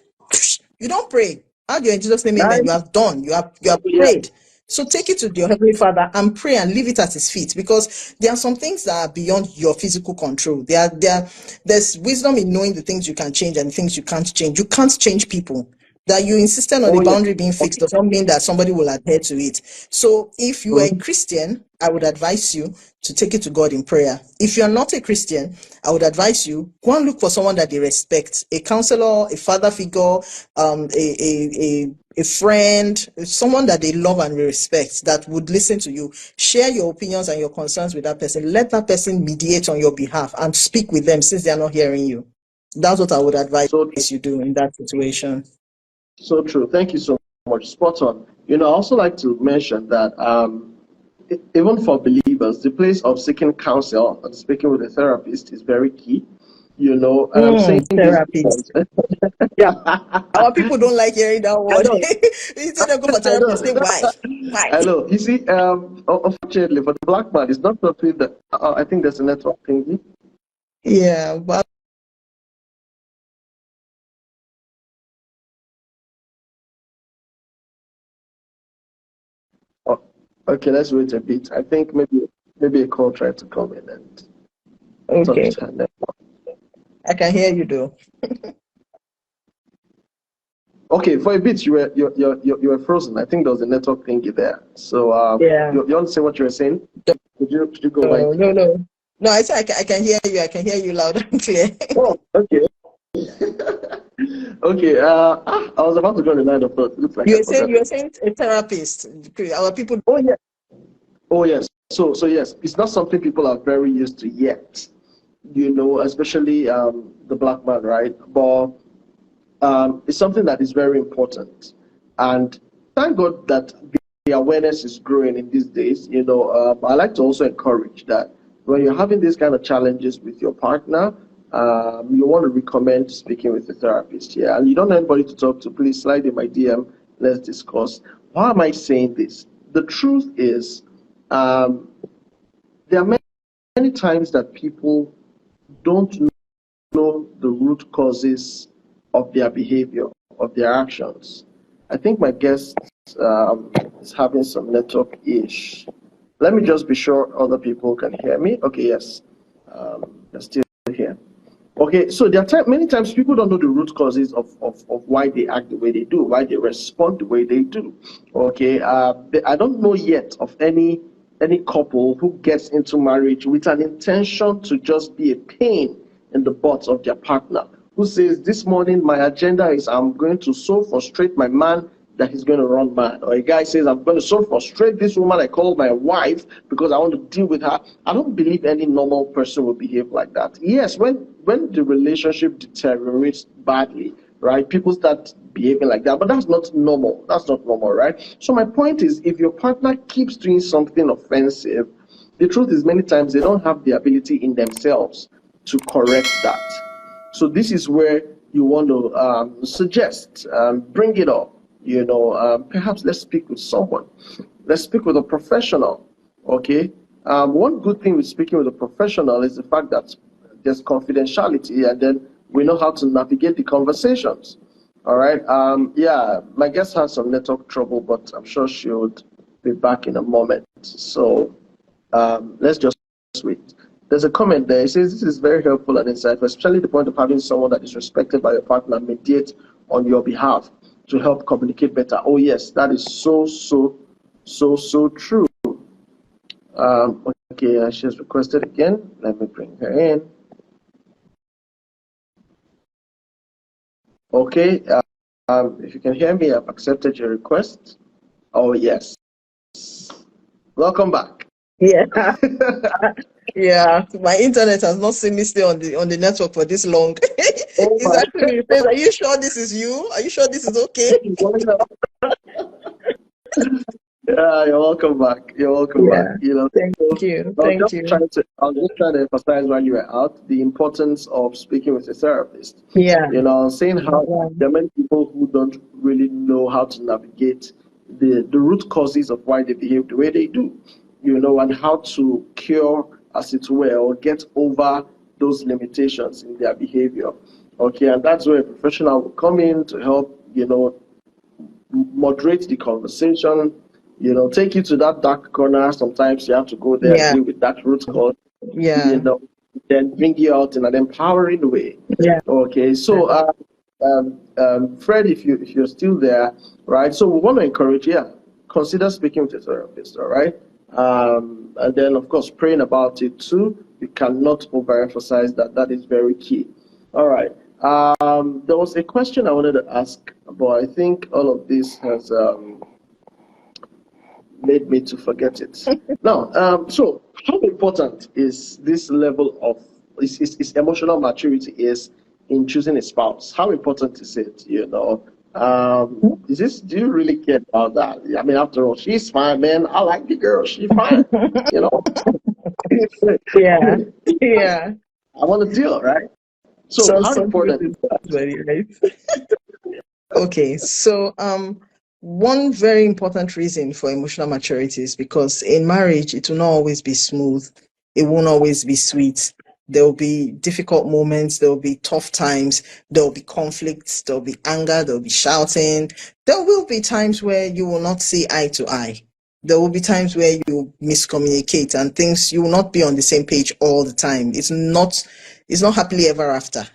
You don't pray. How do you in Jesus' name, amen? Nice. You have done. You have Yeah. prayed. So take it to your Heavenly Father and pray and leave it at His feet, because there are some things that are beyond your physical control. There's wisdom in knowing the things you can change and the things you can't change. You can't change people. That you insisted on a Oh, yeah. boundary being fixed does not mean that somebody will adhere to it. So if you are a Mhm. Christian, I would advise you to take it to God in prayer. If you're not a Christian, I would advise you, go and look for someone that they respect, a counselor, a father figure, a friend, someone that they love and respect, that would listen to you. Share your opinions and your concerns with that person. Let that person mediate on your behalf and speak with them, since they are not hearing you. That's what I would advise So true. you do in that situation. So true. Thank you so much. Spot on. I also like to mention that even for believers, the place of seeking counsel and speaking with a therapist is very key. And I'm saying this Therapist. because Yeah. Our people don't like hearing that I word. know, Instead of go for I therapist, say know, why? Why? I know. You see, unfortunately, for the black man, it's not something that I think there's a network thingy. Yeah, but Oh, okay, let's wait a bit. I think maybe a call tried to come in and okay. touched her network. I can hear you though. Okay, for a bit you were frozen. I think there was a network thingy there. So Yeah. you want to say what you were saying? Could you go No, right? no, no. No, I say I can hear you. I can hear you loud and clear. Oh, okay. Okay. I was about to go on the line of thought. Looks like You I were saying forgot you were it. saying a therapist. Our people. Oh yeah. Oh yes. So yes, it's not something people are very used to yet. Especially the black man, right? But it's something that is very important. And thank God that the awareness is growing in these days. I like to also encourage that when you're having these kind of challenges with your partner, you want to recommend speaking with a therapist. Yeah, and you don't know anybody to talk to, please slide in my DM. Let's discuss. Why am I saying this? The truth is, um, there are many times that people don't know the root causes of their behavior, of their actions. I think my guest is having some network ish. Let me just be sure other people can hear me. Okay, yes, they're still here. Okay, so there are many times people don't know the root causes of why they act the way they do, why they respond the way they do. Okay, I don't know yet of any couple who gets into marriage with an intention to just be a pain in the butt of their partner, who says, this morning my agenda is I'm going to so frustrate my man that he's going to run mad. Or a guy says, I'm going to so frustrate this woman I call my wife because I want to deal with her. I don't believe any normal person will behave like that. Yes, when the relationship deteriorates badly, right, people start behaving like that, but that's not normal. That's not normal, right? So my point is, if your partner keeps doing something offensive, the truth is many times they don't have the ability in themselves to correct that. So this is where you want to suggest, bring it up. Perhaps let's speak with someone. Let's speak with a professional. Okay. One good thing with speaking with a professional is the fact that there's confidentiality, and then we know how to navigate the conversations. All right. Yeah, my guest has some network trouble, but I'm sure she would be back in a moment. So let's just wait. There's a comment there. It says this is very helpful and insightful, especially the point of having someone that is respected by your partner mediate on your behalf to help communicate better. Oh yes, that is so true. Okay, she has requested again. Let me bring her in. Okay, if you can hear me, I've accepted your request. Oh yes, welcome back. Yeah. Yeah, my internet has not seen me stay on the network for this long. Oh It's my actually it says, "Are you sure this is you? Are you sure this is okay?" Yeah, you're welcome back. You're welcome back. Yeah. So Thank you. Thank you. I was just trying to emphasize while you were out the importance of speaking with a therapist. Yeah. Saying how Yeah. there are many people who don't really know how to navigate the root causes of why they behave the way they do, and how to cure, as it were, or get over those limitations in their behavior. Okay, and that's where a professional will come in to help, moderate the conversation, take you to that dark corner. Sometimes you have to go there and Yeah. deal with that root cause, you Yeah. know, then bring you out in an empowering way. Yeah. Okay, so Fred, if you're still there, right? So we want to encourage, consider speaking with a therapist, all right? And then of course praying about it too. You cannot overemphasize that. That is very key. All right. There was a question I wanted to ask, but I think all of this has made me to forget it. Now, so how important is this level of is emotional maturity is in choosing a spouse? How important is it? Is this? Do you really care about that? I mean, after all, she's fine, man. I like the girl. She's fine. You know, Yeah. Yeah. I want to deal, right? So, So how some truth important is is that? very right. Okay, so one very important reason for emotional maturity is because in marriage it will not always be smooth. It won't always be sweet. There will be difficult moments, there will be tough times, there will be conflicts, there will be anger, there will be shouting. There will be times where you will not see eye to eye. There will be times where you miscommunicate and things you will not be on the same page all the time. It's not happily ever after.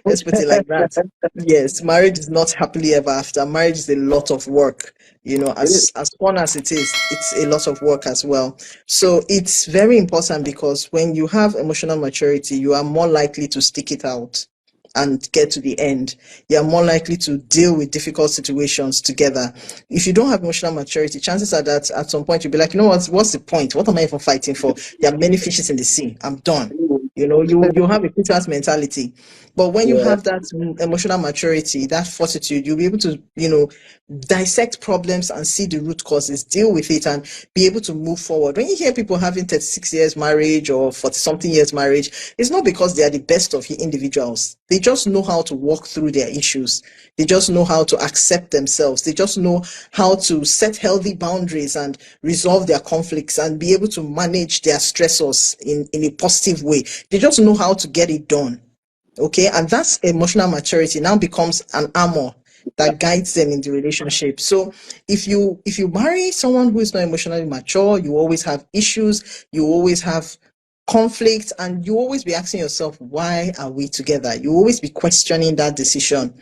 Let's put it like that. Yes, marriage is not happily ever after. Marriage is a lot of work. It is. As fun as it is, it's a lot of work as well. So it's very important because when you have emotional maturity, you are more likely to stick it out and get to the end. You're more likely to deal with difficult situations together. If you don't have emotional maturity, chances are that at some point you'll be like, you know what, what's the point? What am I even fighting for? There are many fishes in the sea. I'm done. You have a quitters mentality. But when you Yeah. have that emotional maturity, that fortitude, you'll be able to, dissect problems and see the root causes, deal with it, and be able to move forward. When you hear people having 36 years marriage or 40 something years marriage, it's not because they are the best of individuals. They just know how to walk through their issues. They just know how to accept themselves. They just know how to set healthy boundaries and resolve their conflicts and be able to manage their stressors in a positive way. They just know how to get it done. Okay, and that's emotional maturity now becomes an armor that guides them in the relationship. So if you marry someone who is not emotionally mature, you always have issues, you always have conflict, and you always be asking yourself, why are we together? You always be questioning that decision,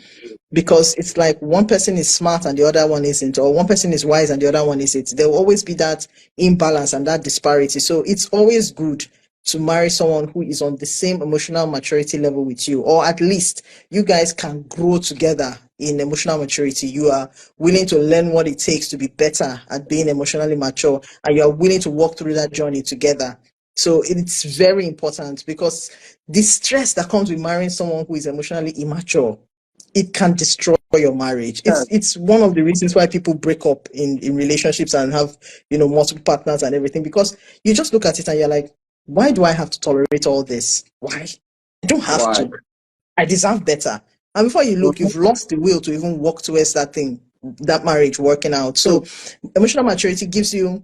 because it's like one person is smart and the other one isn't, or one person is wise and the other one isn't. There will always be that imbalance and that disparity. So it's always good to marry someone who is on the same emotional maturity level with you, or at least you guys can grow together in emotional maturity. You are willing to learn what it takes to be better at being emotionally mature, and you are willing to walk through that journey together. So it's very important, because the stress that comes with marrying someone who is emotionally immature, it can destroy your marriage. It's one of the reasons why people break up in relationships and have, multiple partners and everything, because you just look at it and you're like, why do I have to tolerate all this? Why? I don't have Why? to. I deserve better. And before you look, you've lost the will to even walk towards that thing, that marriage working out. So emotional maturity gives you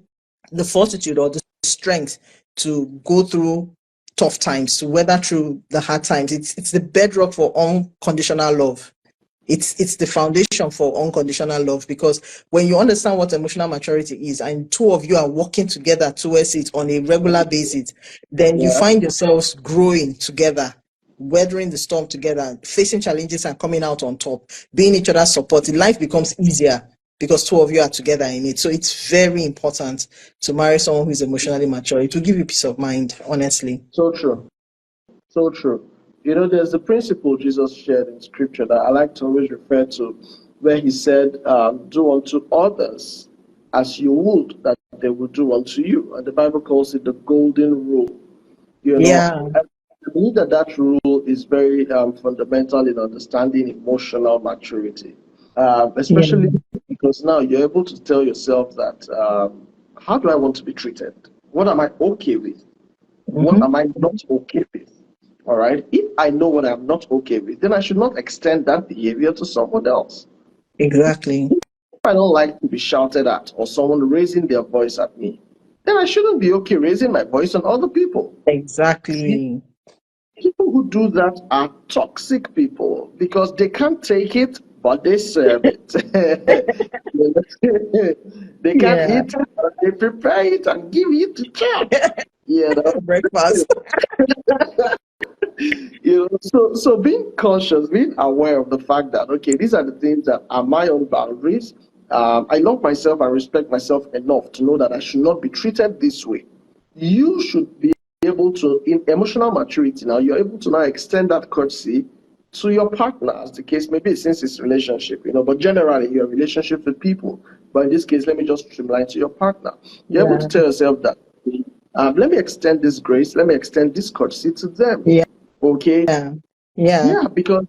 the fortitude or the strength to go through tough times, to weather through the hard times. It's the bedrock for unconditional love. It's the foundation for unconditional love, because when you understand what emotional maturity is and two of you are working together towards it on a regular basis, then you Yeah. find yourselves growing together, weathering the storm together, facing challenges and coming out on top, being each other's support. Life becomes easier because two of you are together in it. So it's very important to marry someone who is emotionally mature. It will give you peace of mind, honestly. So true. So true. There's a principle Jesus shared in scripture that I like to always refer to, where he said, do unto others as you would that they would do unto you. And the Bible calls it the golden rule. Yeah. I believe that rule is very fundamental in understanding emotional maturity, Yeah. especially because now you're able to tell yourself that, how do I want to be treated? What am I okay with? What Mm-hmm. am I not okay with? All right. If I know what I'm not okay with, then I should not extend that behavior to someone else. Exactly. If I don't like to be shouted at or someone raising their voice at me, then I shouldn't be okay raising my voice on other people. See, Exactly. people who do that are toxic people because they can't take it, but they serve it. They can't Yeah. eat it, but they prepare it and give it to chop. You know, Breakfast. so being conscious, being aware of the fact that, okay, these are the things that are my own boundaries. I love myself and respect myself enough to know that I should not be treated this way. You should be able to, in emotional maturity now, you're able to now extend that courtesy to your partner, as the case may be, since it's relationship, but generally your relationship with people. But in this case, let me just streamline to your partner. You're able to Yeah. tell yourself that, let me extend this grace, let me extend this courtesy to them. Yeah. Okay. Yeah. Yeah, because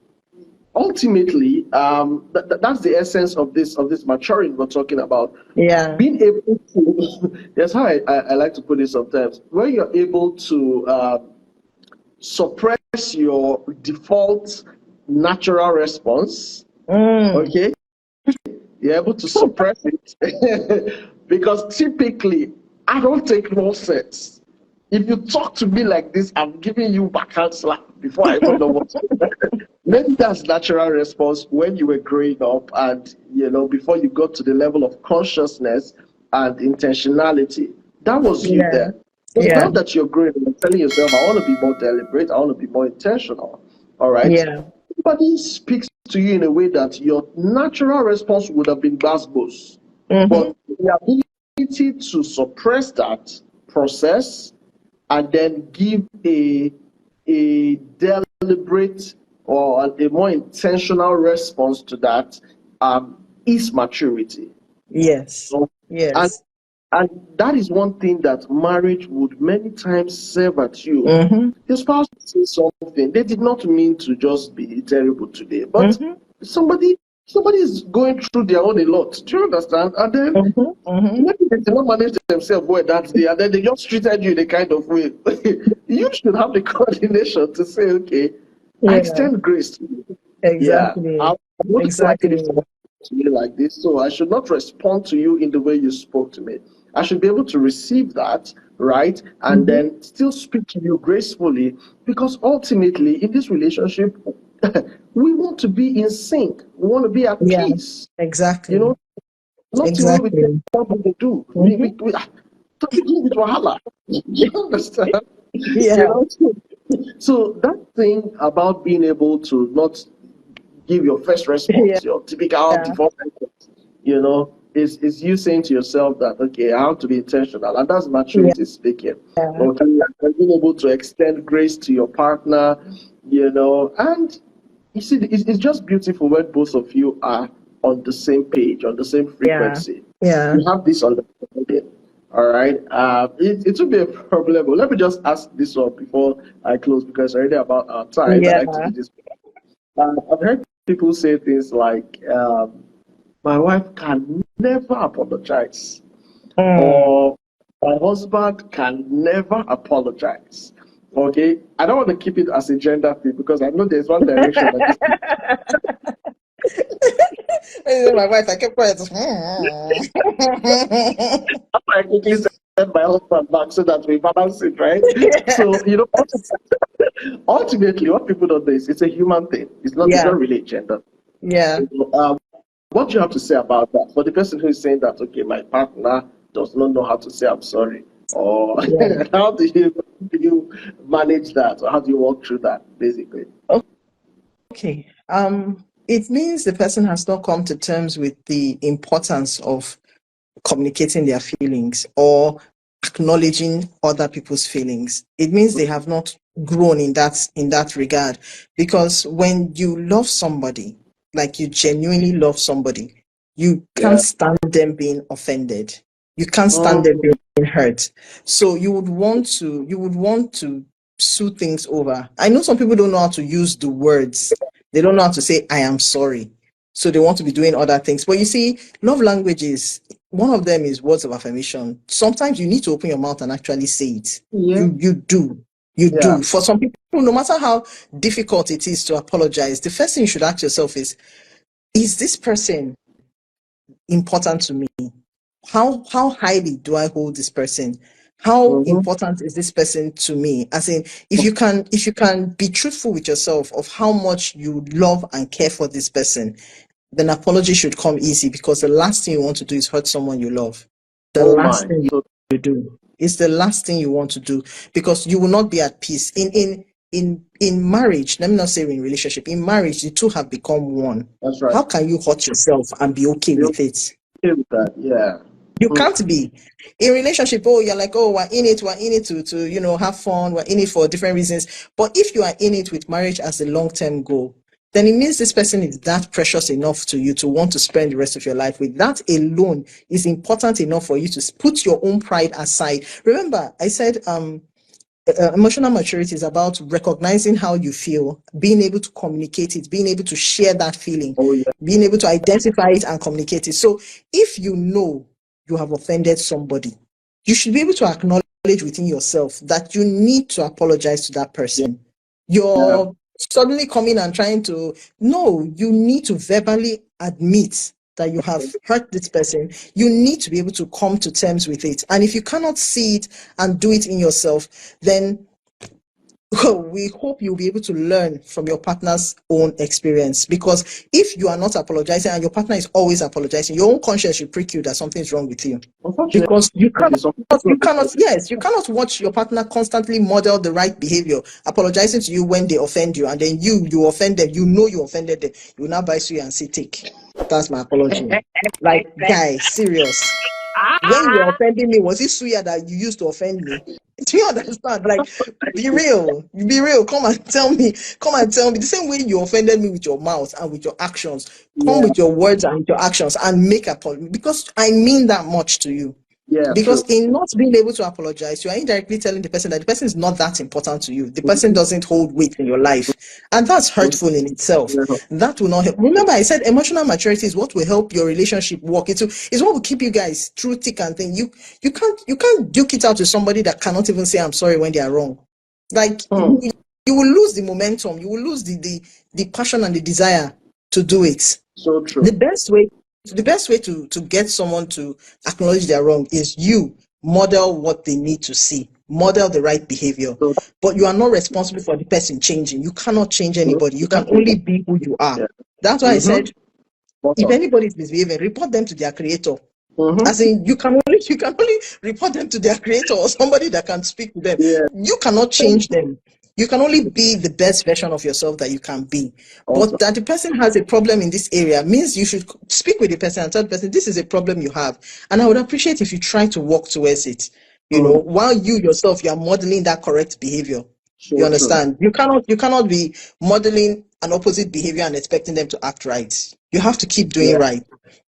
ultimately, that's the essence of this maturing we're talking about. Yeah. Being able to, that's how I like to put it sometimes. When you're able to suppress your default natural response, Mm. okay, you're able to suppress it because typically I don't take nonsense. If you talk to me like this, I'm giving you backhand slap before I even know what to do. Maybe that's natural response when you were growing up and before you got to the level of consciousness and intentionality. That was you Yeah. there. But Yeah. now that you're growing and telling yourself, I want to be more deliberate, I want to be more intentional. All right. Yeah. Somebody speaks to you in a way that your natural response would have been gbasgbos. Mm-hmm. But the ability to suppress that process and then give a deliberate or a more intentional response to that is maturity. Yes. So, and Yes. and that is one thing that marriage would many times serve at you. Mm-hmm. Your spouse says something. They did not mean to just be terrible today, but Mm-hmm. somebody is going through their own a lot. Do you understand? And then Mm-hmm. Mm-hmm. maybe they did not manage themselves well that day, and then they just treated you in a kind of way. You should have the coordination to say, okay, I Yeah. extend grace to you. Yeah, Exactly. I'm most likely Exactly. to to me like this, so I should not respond to you in the way you spoke to me. I should be able to receive that, right, and Mm-hmm. then still speak to you gracefully, because ultimately in this relationship, we want to be in sync. We want to be at Yeah, peace. exactly. You know, not the way we tell Exactly. people to do. Mhm. We to begin with wahala. You understand? You Yeah, know, so that thing about being able to not give your first yeah, response, your typical yeah, default response, is you saying to yourself that, okay, I have to be intentional, and that's maturity speaking. yeah, Okay, and being able to extend grace to your partner, and you see, it's just beautiful when both of you are on the same page, on the same yeah, frequency. yeah, You have this understanding. All right. It will be a problem. But let me just ask this one before I close because already about our time. I yeah. like to do this. I've heard people say things like, my wife can never apologize, Mm. or my husband can never apologize. Okay. I don't want to keep it as a gender thing because I know there's one direction that this. My wife, I kept quiet. I quickly send my husband back so that we balance it, right? So, ultimately, what people don't know is it's a human thing. It's Yeah, not really a gender. yeah. What do you have to say about that? For the person who is saying that, okay, my partner does not know how to say I'm sorry, or Yeah. how do you manage that, or how do you walk through that, basically? Okay. It means the person has not come to terms with the importance of communicating their feelings or acknowledging other people's feelings. It means they have not grown in that regard. Because when you love somebody, like you genuinely love somebody, you can't Yeah. stand them being offended. You can't stand them Mm, being hurt. So you would want to smooth things over. I know some people don't know how to use the words. They don't know how to say I am sorry. So they want to be doing other things. But you see, love languages, one of them is words of affirmation. Sometimes you need to open your mouth and actually say it. yeah. You do. You Yeah. do. For some people, no matter how difficult it is to apologize, the first thing you should ask yourself is this person important to me? How highly do I hold this person? How Mm-hmm. important is this person to me? As in, if you can be truthful with yourself of how much you love and care for this person, then apology should come easy, because the last thing you want to do is hurt someone you love. The Oh last my. thing So you do is the last thing you want to do, because you will not be at peace. In marriage, let me not say in relationship, in marriage, the two have become one. that's right. How can you hurt yourself and be okay Be with it? okay with that. Yeah. You Mm, can't be. In relationship, oh, you're like, oh, we're in it to have fun, we're in it for different reasons. But if you are in it with marriage as a long-term goal, then it means this person is that precious enough to you to want to spend the rest of your life with. That alone is important enough for you to put your own pride aside. Remember, I said emotional maturity is about recognizing how you feel, being able to communicate it, being able to share that feeling, oh yeah. being able to identify it and communicate it. So if you know you have offended somebody, you should be able to acknowledge within yourself that you need to apologize to that Yeah. person. Yeah. You're suddenly coming and trying to, no, you need to verbally admit that you have hurt this person. You need to be able to come to terms with it. And if you cannot see it and do it in yourself, then we hope you'll be able to learn from your partner's own experience. Because if you are not apologizing and your partner is always apologizing, your own conscience should prick you that something's wrong with you. Unfortunately, Because some you people cannot, yes, you cannot watch your partner constantly model the right behavior, apologizing to you when they offend you, and then you offend them, you offended them, you now buy you and say, take, that's my apology. Like, guy, serious. When you were offending me, was it suya that you used to offend me? Do you understand? Like, be real. Be real. Come and tell me. The same way you offended me with your mouth and with your actions, come yeah. with your words and with your actions and make apology. Because I mean that much to you. Yeah. Because True. in not being able to apologize, you are indirectly telling the person that the person is not that important to you. The person doesn't hold weight in your life. And that's hurtful in itself. That will not help. Remember, I said emotional maturity is what will help your relationship work. It's what will keep you guys through thick and thin. You can't duke it out to somebody that cannot even say I'm sorry when they are wrong. Like Hmm. you will lose the momentum, you will lose the passion and the desire to do it. So the true. best way the best way to get someone to acknowledge they're wrong is you model what they need to see, model the right behavior. So But you are not responsible for the person changing. You cannot change true. anybody. You can only be who you are. Yeah. That's why I said, What's if up? anybody is misbehaving, report them to their creator. As Mm-hmm. in, you can only report them to their creator or somebody that can speak to them. Yeah. You cannot change them. You can only be the best version of yourself that you can be. Awesome. But that the person has a problem in this area means you should speak with the person and tell the person, this is a problem you have. And I would appreciate if you try to work towards it. While you yourself, you are modeling that correct behavior. You So true. understand? You cannot be modeling an opposite behavior and expecting them to act right. You have to keep doing Yeah. right.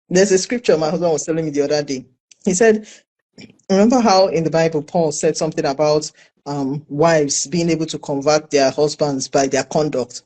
There's a scripture my husband was telling me the other day. He said, remember how in the Bible Paul said something about wives being able to convert their husbands by their conduct.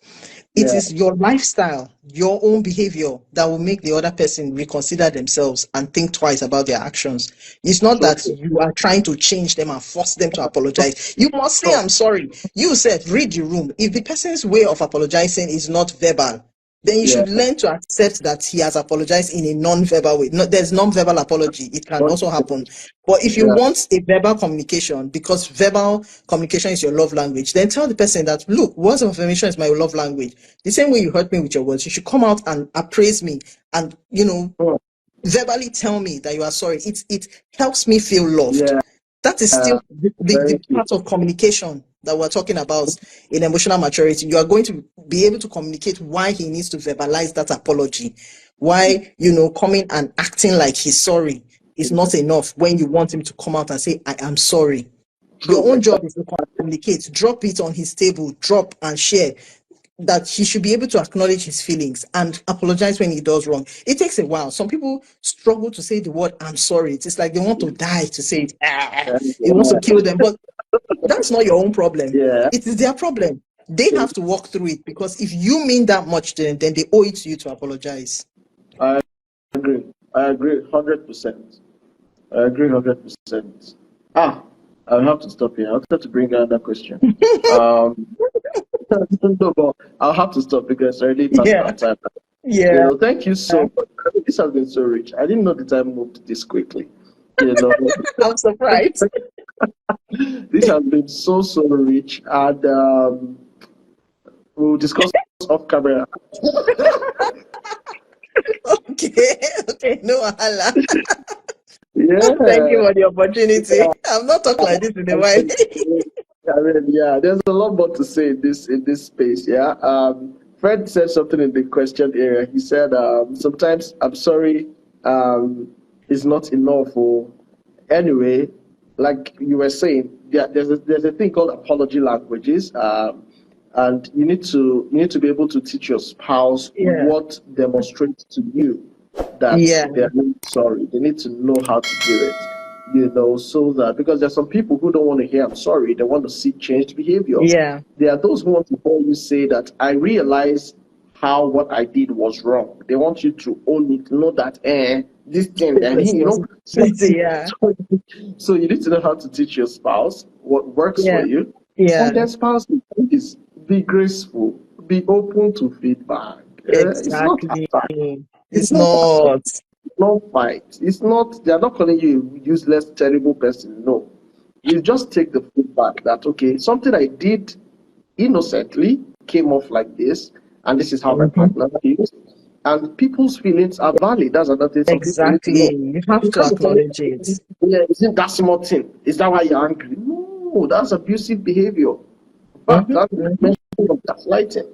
It Yeah. is your lifestyle, your own behavior that will make the other person reconsider themselves and think twice about their actions. It's not So that true. you are trying to change them and force them to apologize. You must say, I'm sorry. You said, read the room. If the person's way of apologizing is not verbal, then you Yeah. should learn to accept that he has apologized in a non-verbal way. No, there's non-verbal apology. It can also happen. But if you Yeah. want a verbal communication, because verbal communication is your love language, then tell the person that, look, words of affirmation is my love language. The same way you hurt me with your words, you should come out and appraise me and, Oh, verbally tell me that you are sorry. It helps me feel loved. yeah. That is still the Very key. part of communication that we're talking about in emotional maturity. You are going to be able to communicate why he needs to verbalize that apology, why, coming and acting like he's sorry is not enough when you want him to come out and say, I am sorry. Your True. own job is to communicate, drop it on his table, drop and share that he should be able to acknowledge his feelings and apologize when he does wrong. It takes a while. Some people struggle to say the word I'm sorry. It's like they want to die to say it. It wants to kill them. But that's not your own problem. Yeah. It is their problem. They have to walk through it, because if you mean that much to them, then they owe it to you to apologize. I agree. I agree 100%. I agree 100%. I'll have to stop here. I'll have to bring another question. Um, no, but I'll have to stop because it's already past Yeah. our time. Yeah. Thank you so much. This has been so rich. I didn't know the time moved this quickly. I'm surprised. This has been so rich, and we'll discuss off camera. Okay, no wahala. Yeah. Thank you for the opportunity. I've not talked like this in a while. Yeah, there's a lot more to say in this space. Yeah. Fred said something in the question area. He said, sometimes I'm sorry is not enough. Or anyway, like you were saying, there's a thing called apology languages. And you need to be able to teach your spouse Yeah. what demonstrates to you that Yeah. they're really sorry. They need to know how to do it, so that, because there's some people who don't want to hear I'm sorry, they want to see changed behavior. Yeah. There are those who want to hear you say that I realize how what I did was wrong. They want you to own it, know that this thing, Yeah. so you need to know how to teach your spouse what works for Yeah. you. Yeah. And then spouse is be graceful, be open to feedback. It's not Exactly. attack. It's not. No fight. It's not. They are not calling you a useless, terrible person. No, you just take the feedback that okay, something I did innocently came off like this, and this is how my Mhm. partner feels. And people's feelings are valid. That's another thing some people need to Exactly. know. You have You to can't be telling acknowledge it. yeah, isn't that small thing? Is that why you're angry? No, that's abusive behavior. In fact, Mm-hmm. that's Mm-hmm. mention of gaslighting.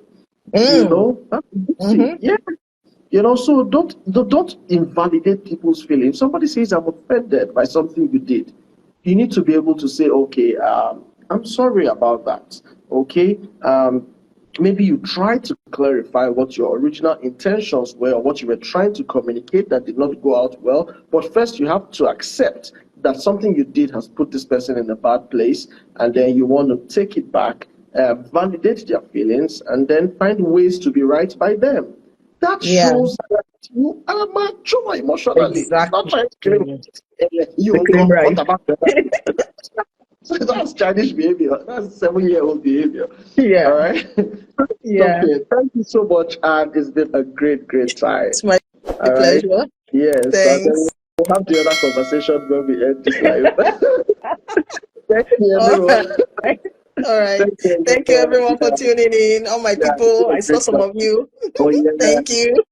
Mm. That's abusive. Mm-hmm. Yeah. So don't invalidate people's feelings. Somebody says I'm offended by something you did. You need to be able to say, okay, I'm sorry about that. Okay, maybe you try to clarify what your original intentions were or what you were trying to communicate that did not go out well. But first, you have to accept that something you did has put this person in a bad place, and then you want to take it back, validate their feelings, and then find ways to be right by them. That Yeah. shows that you are mature emotionally. Not Exactly. trying to claim you To claim uncle. What right. about that? So that's childish behavior. That's 7-year-old behavior. All Yeah. right. Stop Yeah. here. Thank you so much, and it's been a great time. It's my All right. pleasure. Yes, and then Thanks. we'll have the other conversation when we end this live. Thank you, All everyone. right. All right. Thank you, Thank you, everyone. everyone, for tuning in. All my Yeah, this is people, a I saw great some one. of you. Oh, yeah. Thank you.